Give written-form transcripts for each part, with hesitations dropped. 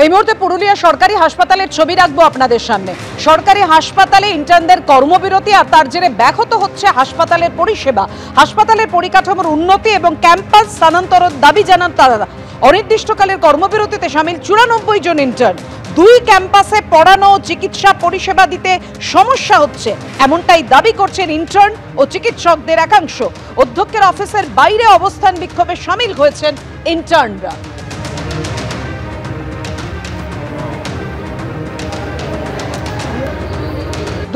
এই মুহূর্তে পুরুলিয়া সরকারি হাসপাতালের ছবি রাখবো আপনাদের সামনে। সরকারি হাসপাতালে ইন্টার্নদের কর্মবিরতি আর তার জেরে ব্যাহত হচ্ছে হাসপাতালের পরিষেবা। হাসপাতালের পরিকাঠামোর উন্নতি এবং ক্যাম্পাস স্থানান্তরের দাবি জানান তারা। অনির্দিষ্টকালের কর্মবিরতিতে সামিল 94 জন ইন্টার্ন। দুই ক্যাম্পাসে পড়ানো ও চিকিৎসা পরিষেবা দিতে সমস্যা হচ্ছে, এমনটাই দাবি করছেন ইন্টার্ন ও চিকিৎসকদের একাংশ। অধ্যক্ষের অফিসের বাইরে অবস্থান বিক্ষোভে সামিল হয়েছেন ইন্টার্নরা।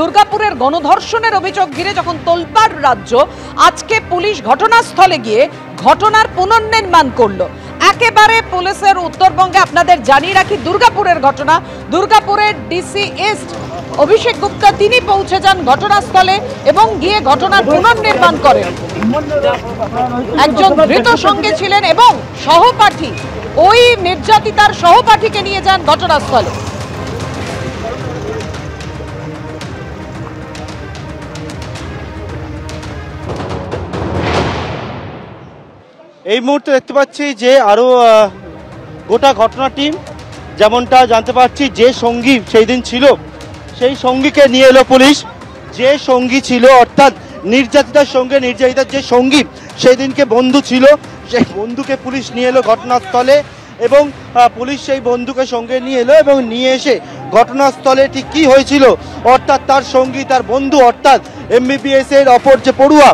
দুর্গাপুরের গণধর্ষণের অভিযোগ ঘিরে যখন তোলপাড় রাজ্য, আজকে পুলিশ ঘটনাস্থলে গিয়ে ঘটনার পুনর্নির্মাণ করলো। একেবারে পুলিশের উত্তরবঙ্গে আপনাদের জানিয়ে রাখি দুর্গাপুরের ঘটনা। দুর্গাপুরের ডিসি ইস্ট অভিষেক গুপ্তা তিনি পৌঁছে যান ঘটনাস্থলে এবং গিয়ে ঘটনার পুনর্নির্মাণ করেন। একজন ধৃত সঙ্গে ছিলেন এবং সহপাঠী, ওই নির্যাতিতার সহপাঠীকে নিয়ে যান ঘটনাস্থলে। এই মুহূর্তে দেখতে পাচ্ছি যে আরো গোটা ঘটনাটি যেমনটা জানতে পারছি, যে সঙ্গী সেই দিন ছিল সেই সঙ্গীকে নিয়ে এলো পুলিশ। যে সঙ্গী ছিল অর্থাৎ নির্যাতিতার সঙ্গে নির্যাতিতার যে সঙ্গী সেই দিনকে বন্ধু ছিল, সেই বন্ধুকে পুলিশ নিয়ে এলো ঘটনাস্থলে এবং পুলিশ সেই বন্ধুকে সঙ্গে নিয়ে এলো এবং নিয়ে এসে ঘটনাস্থলে ঠিক কী হয়েছিল অর্থাৎ তার সঙ্গী তার বন্ধু অর্থাৎ MBBS এর অপর যে পড়ুয়া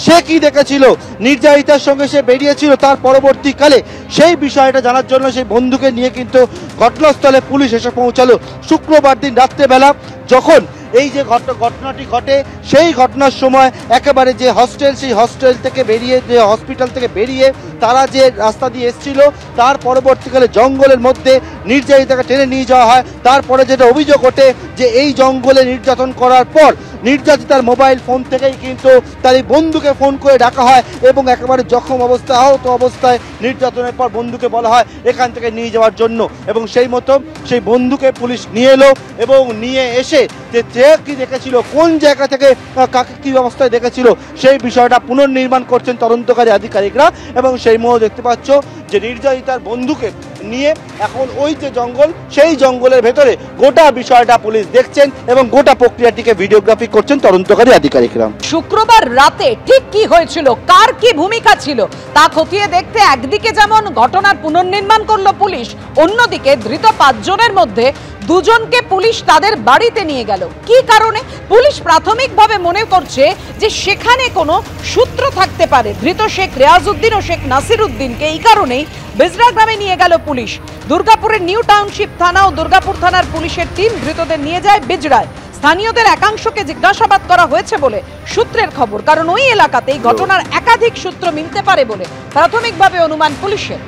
সে কি দেখেছিল, নির্যাতিতার সঙ্গে সে বেরিয়েছিল, তার পরবর্তীকালে সেই বিষয়টা জানার জন্য সেই বন্ধুকে নিয়ে কিন্তু ঘটনাস্থলে পুলিশ এসে পৌঁছালো শুক্রবার দিন রাত্রেবেলা। যখন এই যে ঘটনাটি ঘটে সেই ঘটনার সময় একেবারে যে হস্টেল, সেই হস্টেল থেকে বেরিয়ে, যে হসপিটাল থেকে বেরিয়ে তারা যে রাস্তা দিয়ে এসেছিল তার পরবর্তীকালে জঙ্গলের মধ্যে নির্যাতিতাকে টেনে নিয়ে যাওয়া হয়। তারপরে যেটা অভিযোগ ওঠে যে এই জঙ্গলে নির্যাতন করার পর নির্যাতিতার মোবাইল ফোন থেকেই কিন্তু তার এই বন্ধুকে ফোন করে ডাকা হয় এবং একেবারে জখম অবস্থায়, আহত অবস্থায় নির্যাতনের পর বন্ধুকে বলা হয় এখান থেকে নিয়ে যাওয়ার জন্য এবং সেই মতো সেই বন্ধুকে পুলিশ নিয়ে এলো এবং নিয়ে এসে যে কি দেখেছিল, কোন জায়গা থেকে কাকে কী অবস্থায় দেখেছিল সেই বিষয়টা পুনর্নির্মাণ করছেন তদন্তকারী আধিকারিকরা। এবং সেই মুহূর্তে দেখতে পাচ্ছ যে নির্যাতিতার বন্ধুকে নিয়ে এখন ওই যে জঙ্গল, সেই জঙ্গলের ভেতরে গোটা বিষয়টা পুলিশ দেখছেন এবং গোটা প্রক্রিয়াটিকে ভিডিওগ্রাফি করছেন তদন্তকারী আধিকারিকরা। শুক্রবার রাতে ঠিক কি হয়েছিল, কার কি ভূমিকা ছিল তা খতিয়ে দেখতে একদিকে যেমন ঘটনার পুনর্নির্মাণ করলো পুলিশ, অন্যদিকে ধৃত 5 জনের মধ্যে 2 জনকে পুলিশ তাদের বাড়িতে নিয়ে গেল। কি কারণে? পুলিশ প্রাথমিকভাবে মনে করছে যে সেখানে কোনো সূত্র থাকতে পারে। ধৃত শেখ রেয়াজউদ্দিন ও শেখ নাসির উদ্দিনকে এই কারণেই বেজরা গ্রামে নিয়ে গেল পুলিশ। দুর্গাপুরের নিউ টাউনশিপ থানা ও দুর্গাপুর থানার পুলিশের টিম ধৃতদের নিয়ে যায় বেজরায়। স্থানীয়দের একাংশকে জিজ্ঞাসাবাদ করা হয়েছে বলে সূত্রের খবর, কারণ ওই এলাকাতে এই ঘটনার একাধিক সূত্র মিলতে পারে বলে প্রাথমিকভাবে অনুমান পুলিশের।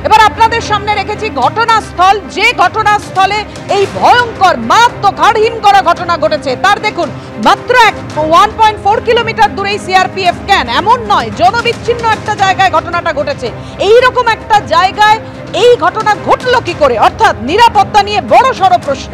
এবার আপনাদের সামনে রেখেছি ঘটনাস্থল, যে ঘটনাস্থলে এই ভয়ঙ্কর মারাত্মক হাড়হিম করা ঘটনা ঘটেছে তার দেখুন মাত্র 1.4 কিলোমিটার দূরেই CRPF ক্যাম্প। এমন নয়, জনবিচ্ছিন্ন একটা জায়গায় ঘটনাটা ঘটেছে। এইরকম একটা জায়গায় এই ঘটনা ঘটলো কি করে, অর্থাৎ নিরাপত্তা নিয়ে বড় সড় প্রশ্ন।